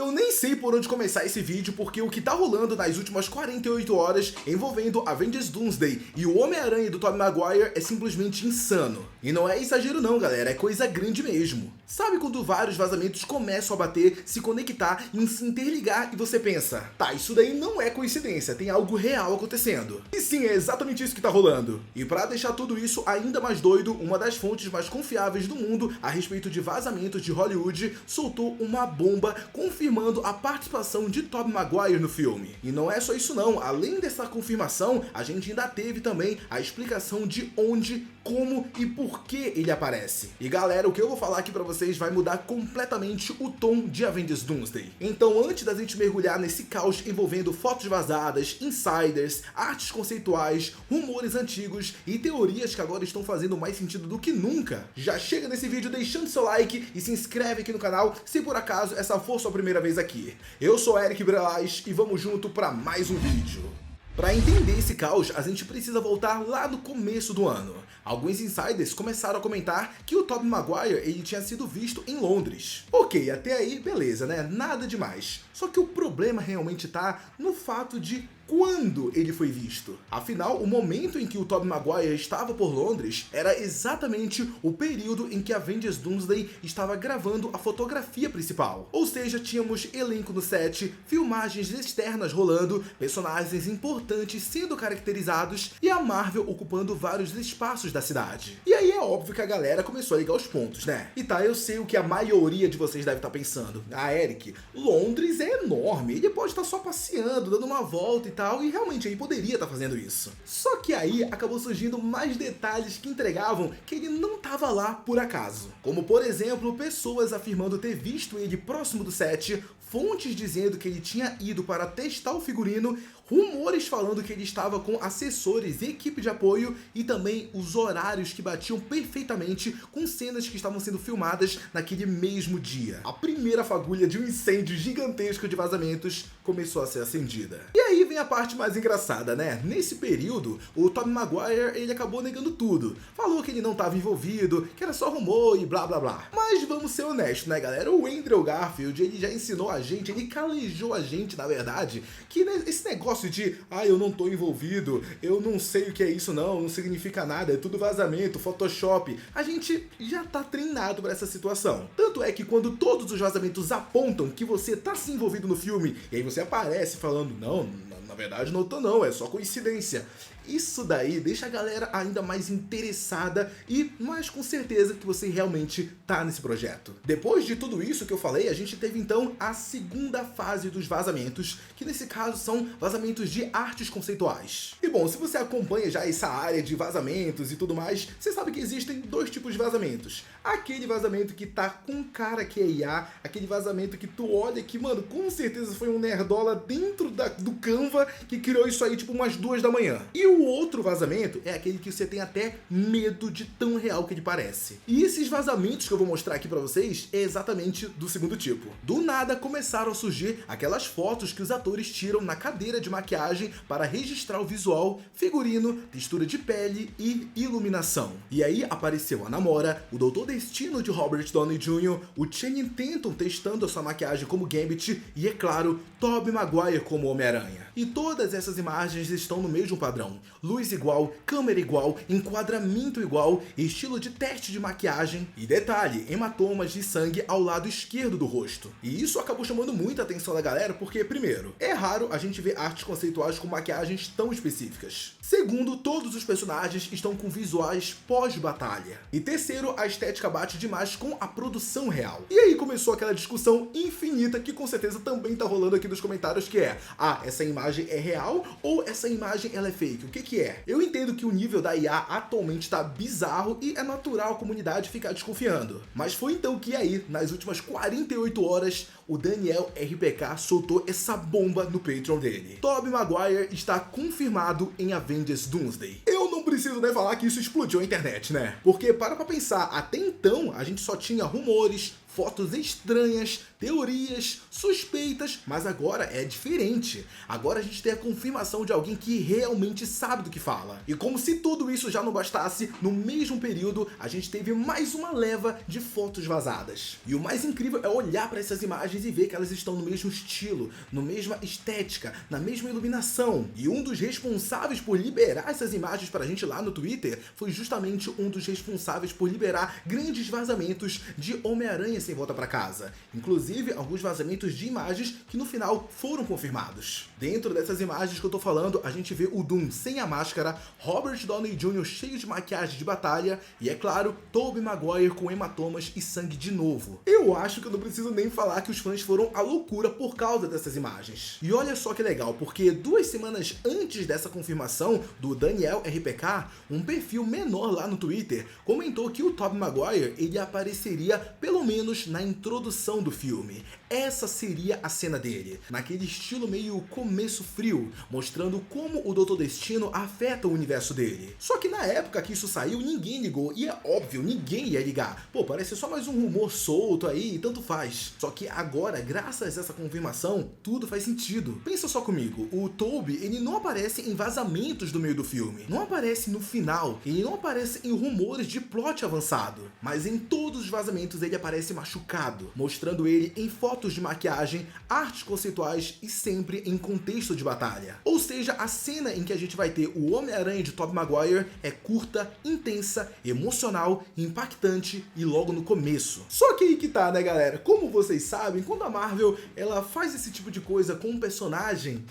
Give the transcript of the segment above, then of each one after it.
Então nem sei por onde começar esse vídeo, porque o que tá rolando nas últimas 48 horas envolvendo Avengers Doomsday e o Homem-Aranha do Tobey Maguire é simplesmente insano. E não é exagero não, galera, é coisa grande mesmo. Sabe quando vários vazamentos começam a bater, se conectar e se interligar e você pensa, tá, isso daí não é coincidência, tem algo real acontecendo. E sim, é exatamente isso que tá rolando. E pra deixar tudo isso ainda mais doido, uma das fontes mais confiáveis do mundo a respeito de vazamentos de Hollywood soltou uma bomba confirmando a participação de Tobey Maguire no filme. E não é só isso não, além dessa confirmação, a gente ainda teve também a explicação de onde, como e por que ele aparece. E galera, o que eu vou falar aqui pra vocês vai mudar completamente o tom de Avengers Doomsday. Então antes da gente mergulhar nesse caos envolvendo fotos vazadas, insiders, artes conceituais, rumores antigos e teorias que agora estão fazendo mais sentido do que nunca, já chega nesse vídeo deixando seu like e se inscreve aqui no canal se por acaso essa for sua primeira vez aqui. Eu sou Eric Brelas e vamos junto para mais um vídeo. Para entender esse caos, a gente precisa voltar lá no começo do ano. Alguns insiders começaram a comentar que o Tobey Maguire ele tinha sido visto em Londres. Ok, até aí beleza, né? Nada demais. Só que o problema realmente tá no fato de quando ele foi visto. Afinal, o momento em que o Tobey Maguire estava por Londres era exatamente o período em que Avengers Doomsday estava gravando a fotografia principal. Ou seja, tínhamos elenco no set, filmagens externas rolando, personagens importantes sendo caracterizados e a Marvel ocupando vários espaços da cidade. E aí é óbvio que a galera começou a ligar os pontos, né? E tá, eu sei o que a maioria de vocês deve estar pensando. Ah, Eric, Londres é enorme, ele pode estar só passeando, dando uma volta e tal, e realmente ele poderia estar fazendo isso. Só que aí acabou surgindo mais detalhes que entregavam que ele não estava lá por acaso. Como por exemplo, pessoas afirmando ter visto ele próximo do set, fontes dizendo que ele tinha ido para testar o figurino, rumores falando que ele estava com assessores e equipe de apoio e também os horários que batiam perfeitamente com cenas que estavam sendo filmadas naquele mesmo dia. A primeira fagulha de um incêndio gigantesco de vazamentos começou a ser acendida. E aí vem a parte mais engraçada, né? Nesse período, o Tobey Maguire ele acabou negando tudo. Falou que ele não estava envolvido, que era só rumor e blá blá blá. Mas vamos ser honestos, né, galera? O Andrew Garfield, ele já ensinou a gente, ele calejou a gente, na verdade, que esse negócio de, eu não tô envolvido, eu não sei o que é isso não significa nada, é tudo vazamento, Photoshop. A gente já tá treinado para essa situação. Tanto é que quando todos os vazamentos apontam que você tá se envolvido no filme, e aí você aparece falando, não, na verdade não tô não, é só coincidência. Isso daí deixa a galera ainda mais interessada e mais com certeza que você realmente tá nesse projeto. Depois de tudo isso que eu falei, a gente teve então a segunda fase dos vazamentos, que nesse caso são vazamentos de artes conceituais. E bom, se você acompanha já essa área de vazamentos e tudo mais, você sabe que existem dois tipos de vazamentos. Aquele vazamento que tá com cara que é IA, aquele vazamento que tu olha que, mano, com certeza foi um nerdola dentro do Canva que criou isso aí tipo umas 2 da manhã. E o outro vazamento é aquele que você tem até medo de tão real que ele parece. E esses vazamentos que eu vou mostrar aqui pra vocês é exatamente do segundo tipo. Do nada começaram a surgir aquelas fotos que os atores tiram na cadeira de maquiagem para registrar o visual, figurino, textura de pele e iluminação. E aí apareceu a Namora, o Doutor Destino de Robert Downey Jr., o Channing Tatum testando a sua maquiagem como Gambit e, é claro, Tobey Maguire como Homem-Aranha. E todas essas imagens estão no mesmo padrão. Luz igual, câmera igual, enquadramento igual, estilo de teste de maquiagem e detalhe, hematomas de sangue ao lado esquerdo do rosto. E isso acabou chamando muita atenção da galera porque, primeiro, é raro a gente ver artes conceituais com maquiagens tão específicas. Segundo, todos os personagens estão com visuais pós-batalha. E terceiro, a estética bate demais com a produção real. E aí começou aquela discussão infinita que com certeza também tá rolando aqui nos comentários, que é, essa imagem é real ou essa imagem ela é fake? O que é? Eu entendo que o nível da IA atualmente tá bizarro e é natural a comunidade ficar desconfiando. Mas foi então que aí, nas últimas 48 horas, o Daniel RPK soltou essa bomba no Patreon dele. Tobey Maguire está confirmado em Avengers Doomsday. Eu não preciso nem falar que isso explodiu a internet, né? Porque para pra pensar, até então a gente só tinha rumores, fotos estranhas, teorias, suspeitas, mas agora é diferente. Agora a gente tem a confirmação de alguém que realmente sabe do que fala. E como se tudo isso já não bastasse, no mesmo período a gente teve mais uma leva de fotos vazadas. E o mais incrível é olhar para essas imagens e ver que elas estão no mesmo estilo, na mesma estética, na mesma iluminação. E um dos responsáveis por liberar essas imagens pra gente lá no Twitter foi justamente um dos responsáveis por liberar grandes vazamentos de Homem-Aranha Sem Volta Pra Casa. Inclusive, alguns vazamentos de imagens que no final foram confirmados. Dentro dessas imagens que eu tô falando, a gente vê o Doom sem a máscara, Robert Downey Jr. cheio de maquiagem de batalha e, é claro, Tobey Maguire com hematomas e sangue de novo. Eu acho que eu não preciso nem falar que os fãs foram à loucura por causa dessas imagens. E olha só que legal, porque 2 semanas antes dessa confirmação do Daniel RPK, um perfil menor lá no Twitter comentou que o Tobey Maguire ele apareceria pelo menos na introdução do filme. Essa seria a cena dele, naquele estilo meio Começo Frio, mostrando como o Doutor Destino afeta o universo dele. Só que na época que isso saiu, ninguém ligou, e é óbvio, ninguém ia ligar. Pô, parece só mais um rumor solto aí e tanto faz. Só que agora, graças a essa confirmação, tudo faz sentido. Pensa só comigo, o Tobey, ele não aparece em vazamentos do meio do filme, não aparece no final, ele não aparece em rumores de plot avançado, mas em todos os vazamentos ele aparece machucado, mostrando ele em fotos de maquiagem, artes conceituais e sempre em contexto de batalha. Ou seja, a cena em que a gente vai ter o Homem-Aranha de Tobey Maguire é curta, intensa, emocional, impactante e logo no começo. Só que aí que tá, né, galera? Como vocês sabem, quando a Marvel ela faz esse tipo de coisa com um personagem,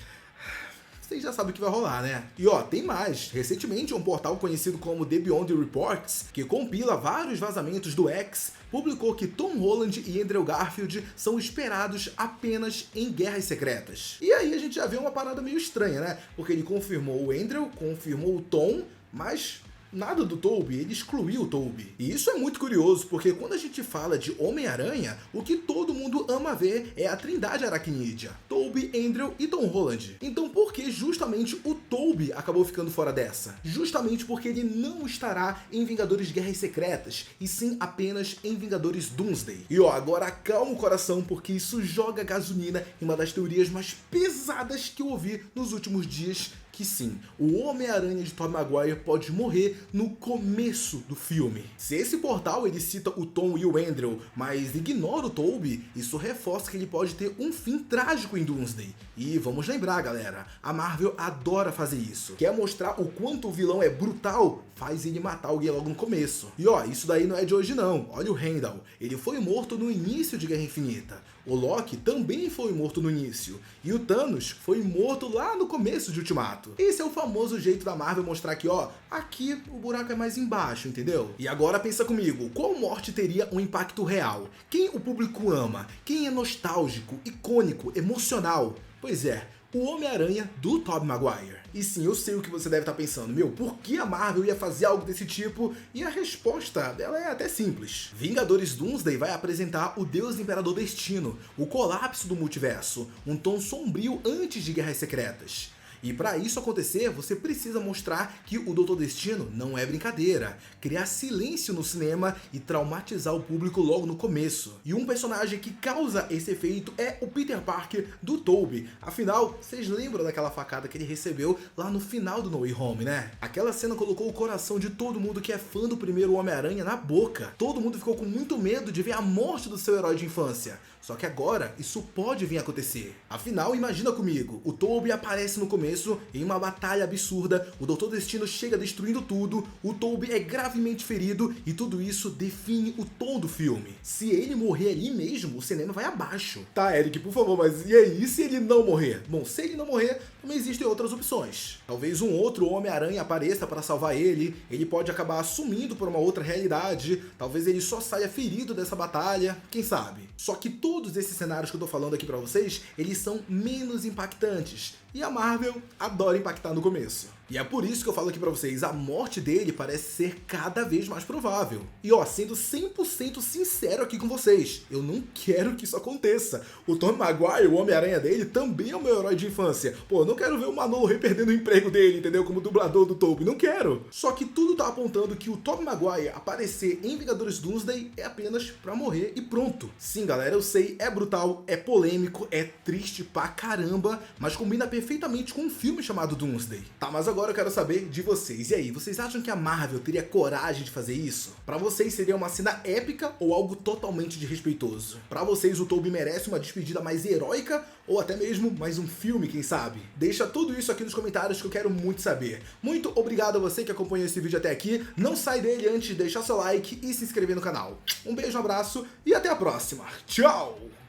vocês já sabem o que vai rolar, né? E ó, tem mais. Recentemente, um portal conhecido como The Beyond Reports, que compila vários vazamentos do X, publicou que Tom Holland e Andrew Garfield são esperados apenas em Guerras Secretas. E aí a gente já vê uma parada meio estranha, né? Porque ele confirmou o Andrew, confirmou o Tom, mas nada do Tobey, ele excluiu o Tobey. E isso é muito curioso, porque quando a gente fala de Homem-Aranha, o que todo mundo ama ver é a trindade aracnídea, Tobey, Andrew e Tom Holland. Então por que justamente o Tobey acabou ficando fora dessa? Justamente porque ele não estará em Vingadores Guerras Secretas, e sim apenas em Vingadores Doomsday. E ó, agora acalma o coração, porque isso joga gasolina em uma das teorias mais pesadas que eu ouvi nos últimos dias, que sim, o Homem-Aranha de Tobey Maguire pode morrer no começo do filme. Se esse portal ele cita o Tom e o Andrew, mas ignora o Tobey, isso reforça que ele pode ter um fim trágico em Doomsday. E vamos lembrar, galera, a Marvel adora fazer isso. Quer mostrar o quanto o vilão é brutal? Faz ele matar alguém logo no começo. E ó, isso daí não é de hoje não. Olha o Randall, ele foi morto no início de Guerra Infinita. O Loki também foi morto no início. E o Thanos foi morto lá no começo de Ultimato. Esse é o famoso jeito da Marvel mostrar que, ó, aqui o buraco é mais embaixo, entendeu? E agora pensa comigo, qual morte teria um impacto real? Quem o público ama? Quem é nostálgico, icônico, emocional? Pois é, o Homem-Aranha do Tobey Maguire. E sim, eu sei o que você deve estar pensando. Meu, por que a Marvel ia fazer algo desse tipo? E a resposta dela é até simples. Vingadores Doomsday vai apresentar o Deus Imperador Destino, o colapso do multiverso, um tom sombrio antes de Guerras Secretas. E para isso acontecer, você precisa mostrar que o Doutor Destino não é brincadeira, criar silêncio no cinema e traumatizar o público logo no começo. E um personagem que causa esse efeito é o Peter Parker do Tobey. Afinal, vocês lembram daquela facada que ele recebeu lá no final do No Way Home, né? Aquela cena colocou o coração de todo mundo que é fã do primeiro Homem-Aranha na boca. Todo mundo ficou com muito medo de ver a morte do seu herói de infância. Só que agora, isso pode vir a acontecer. Afinal, imagina comigo, o Tobey aparece no começo, em uma batalha absurda, o Doutor Destino chega destruindo tudo, o Tobey é gravemente ferido e tudo isso define o tom do filme. Se ele morrer ali mesmo, o cinema vai abaixo. Tá, Eric, por favor, mas e aí se ele não morrer? Bom, se ele não morrer, também existem outras opções. Talvez um outro Homem-Aranha apareça para salvar ele pode acabar assumindo por uma outra realidade, talvez ele só saia ferido dessa batalha, quem sabe? Só que todos esses cenários que eu tô falando aqui pra vocês, eles são menos impactantes. E a Marvel adora impactar no começo. E é por isso que eu falo aqui pra vocês, a morte dele parece ser cada vez mais provável. E ó, sendo 100% sincero aqui com vocês, eu não quero que isso aconteça. O Tobey Maguire, o Homem-Aranha dele, também é o meu herói de infância. Pô, eu não quero ver o Manolo Rey perdendo o emprego dele, entendeu? Como dublador do Tobey, não quero. Só que tudo tá apontando que o Tobey Maguire aparecer em Vingadores Doomsday é apenas pra morrer e pronto. Sim, galera, eu sei, é brutal, é polêmico, é triste pra caramba, mas combina perfeitamente com um filme chamado Doomsday. Tá, mas agora eu quero saber de vocês. E aí, vocês acham que a Marvel teria coragem de fazer isso? Pra vocês seria uma cena épica ou algo totalmente desrespeitoso? Pra vocês o Tobey merece uma despedida mais heróica ou até mesmo mais um filme, quem sabe? Deixa tudo isso aqui nos comentários que eu quero muito saber. Muito obrigado a você que acompanhou esse vídeo até aqui. Não sai dele antes de deixar seu like e se inscrever no canal. Um beijo, um abraço e até a próxima. Tchau!